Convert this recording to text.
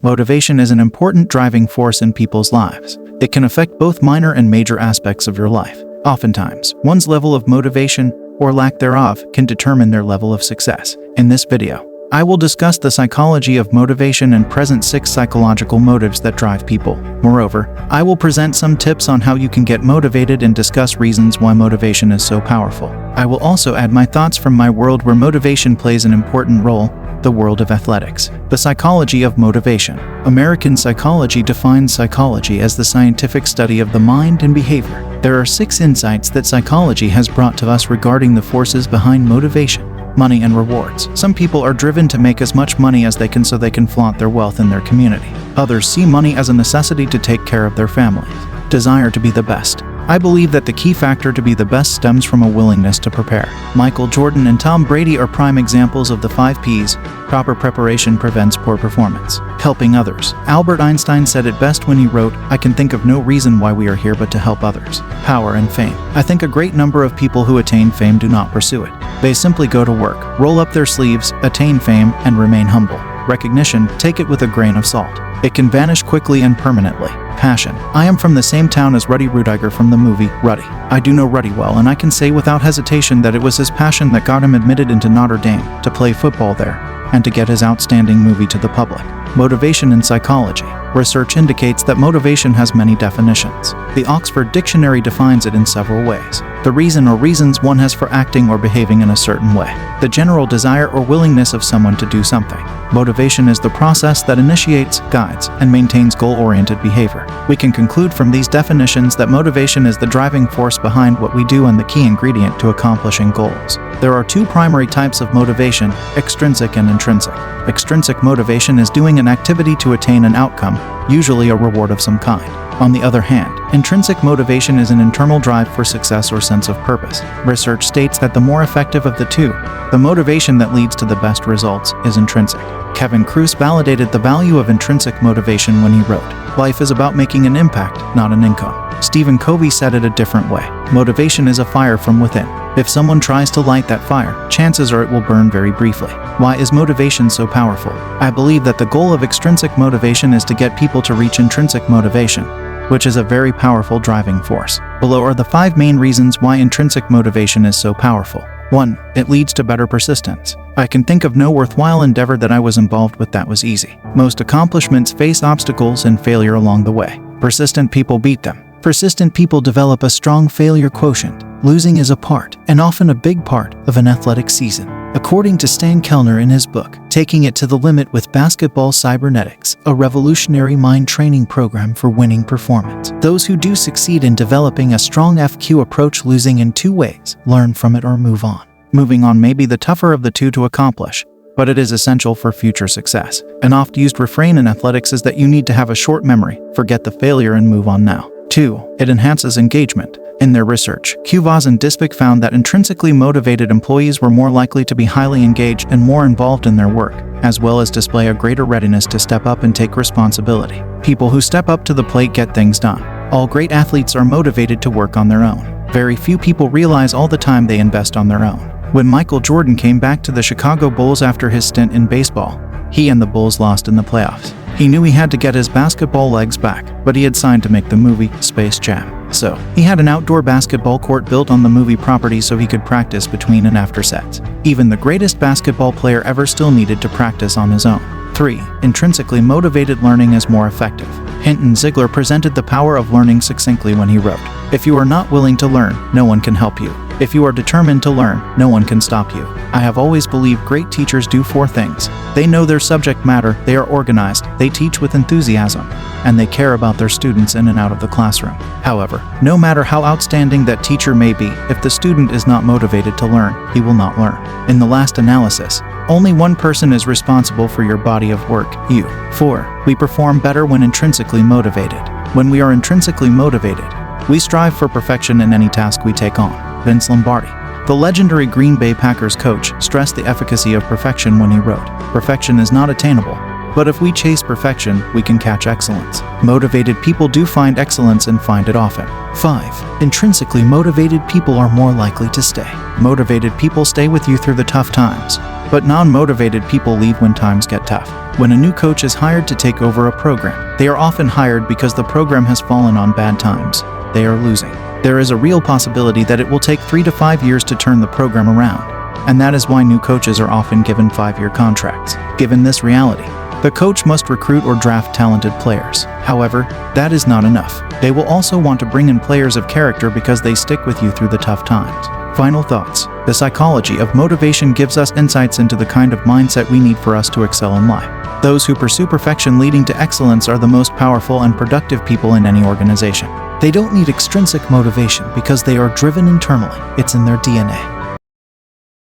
Motivation is an important driving force in people's lives. It can affect both minor and major aspects of your life. Oftentimes, one's level of motivation, or lack thereof, can determine their level of success. In this video, I will discuss the psychology of motivation and present 6 psychological motives that drive people. Moreover, I will present some tips on how you can get motivated and discuss reasons why motivation is so powerful. I will also add my thoughts from my world where motivation plays an important role, the world of athletics. The psychology of motivation. American psychology defines psychology as the scientific study of the mind and behavior. There are 6 insights that psychology has brought to us regarding the forces behind motivation. Money and rewards. Some people are driven to make as much money as they can so they can flaunt their wealth in their community. Others see money as a necessity to take care of their families. Desire to be the best. I believe that the key factor to be the best stems from a willingness to prepare. Michael Jordan and Tom Brady are prime examples of the 5 Ps. Proper preparation prevents poor performance. Helping others. Albert Einstein said it best when he wrote, "I can think of no reason why we are here but to help others." Power and fame. I think a great number of people who attain fame do not pursue it. They simply go to work, roll up their sleeves, attain fame, and remain humble. Recognition, take it with a grain of salt. It can vanish quickly and permanently. Passion. I am from the same town as Ruddy Rudiger from the movie Ruddy. I do know Ruddy well, and I can say without hesitation that it was his passion that got him admitted into Notre Dame to play football there and to get his outstanding movie to the public. Motivation in psychology. Research indicates that motivation has many definitions. The Oxford Dictionary defines it in several ways. The reason or reasons one has for acting or behaving in a certain way. The general desire or willingness of someone to do something. Motivation is the process that initiates, guides, and maintains goal-oriented behavior. We can conclude from these definitions that motivation is the driving force behind what we do and the key ingredient to accomplishing goals. There are 2 primary types of motivation, extrinsic and intrinsic. Extrinsic motivation is doing an activity to attain an outcome, usually a reward of some kind. On the other hand, intrinsic motivation is an internal drive for success or sense of purpose. Research states that the more effective of the 2, the motivation that leads to the best results, is intrinsic. Kevin Kruse validated the value of intrinsic motivation when he wrote, "Life is about making an impact, not an income." Stephen Covey said it a different way. Motivation is a fire from within. If someone tries to light that fire, chances are it will burn very briefly. Why is motivation so powerful? I believe that the goal of extrinsic motivation is to get people to reach intrinsic motivation, which is a very powerful driving force. Below are the 5 main reasons why intrinsic motivation is so powerful. 1. It leads to better persistence. I can think of no worthwhile endeavor that I was involved with that was easy. Most accomplishments face obstacles and failure along the way. Persistent people beat them. Persistent people develop a strong failure quotient. Losing is a part, and often a big part, of an athletic season. According to Stan Kellner in his book, Taking It to the Limit with Basketball Cybernetics, a revolutionary mind training program for winning performance. Those who do succeed in developing a strong FQ approach losing in 2 ways: learn from it or move on. Moving on may be the tougher of the 2 to accomplish, but it is essential for future success. An oft-used refrain in athletics is that you need to have a short memory, forget the failure and move on now. 2. It enhances engagement. In their research, Kuvaz and Dispic found that intrinsically motivated employees were more likely to be highly engaged and more involved in their work, as well as display a greater readiness to step up and take responsibility. People who step up to the plate get things done. All great athletes are motivated to work on their own. Very few people realize all the time they invest on their own. When Michael Jordan came back to the Chicago Bulls after his stint in baseball, he and the Bulls lost in the playoffs. He knew he had to get his basketball legs back, but he had signed to make the movie Space Jam. So, he had an outdoor basketball court built on the movie property so he could practice between and after sets. Even the greatest basketball player ever still needed to practice on his own. 3. Intrinsically motivated learning is more effective. Hinton Ziegler presented the power of learning succinctly when he wrote, "If you are not willing to learn, no one can help you. If you are determined to learn, no one can stop you." I have always believed great teachers do 4 things. They know their subject matter, they are organized, they teach with enthusiasm, and they care about their students in and out of the classroom. However, no matter how outstanding that teacher may be, if the student is not motivated to learn, he will not learn. In the last analysis, only one person is responsible for your body of work, you. 4. We perform better when intrinsically motivated. When we are intrinsically motivated, we strive for perfection in any task we take on. Vince Lombardi, the legendary Green Bay Packers coach, stressed the efficacy of perfection when he wrote, "Perfection is not attainable, but if we chase perfection, we can catch excellence." Motivated people do find excellence and find it often. 5. Intrinsically motivated people are more likely to stay. Motivated people stay with you through the tough times. But non-motivated people leave when times get tough. When a new coach is hired to take over a program, they are often hired because the program has fallen on bad times. They are losing. There is a real possibility that it will take 3 to 5 years to turn the program around. And that is why new coaches are often given 5-year contracts. Given this reality, the coach must recruit or draft talented players. However, that is not enough. They will also want to bring in players of character because they stick with you through the tough times. Final thoughts. The psychology of motivation gives us insights into the kind of mindset we need for us to excel in life. Those who pursue perfection leading to excellence are the most powerful and productive people in any organization. They don't need extrinsic motivation because they are driven internally. It's in their DNA.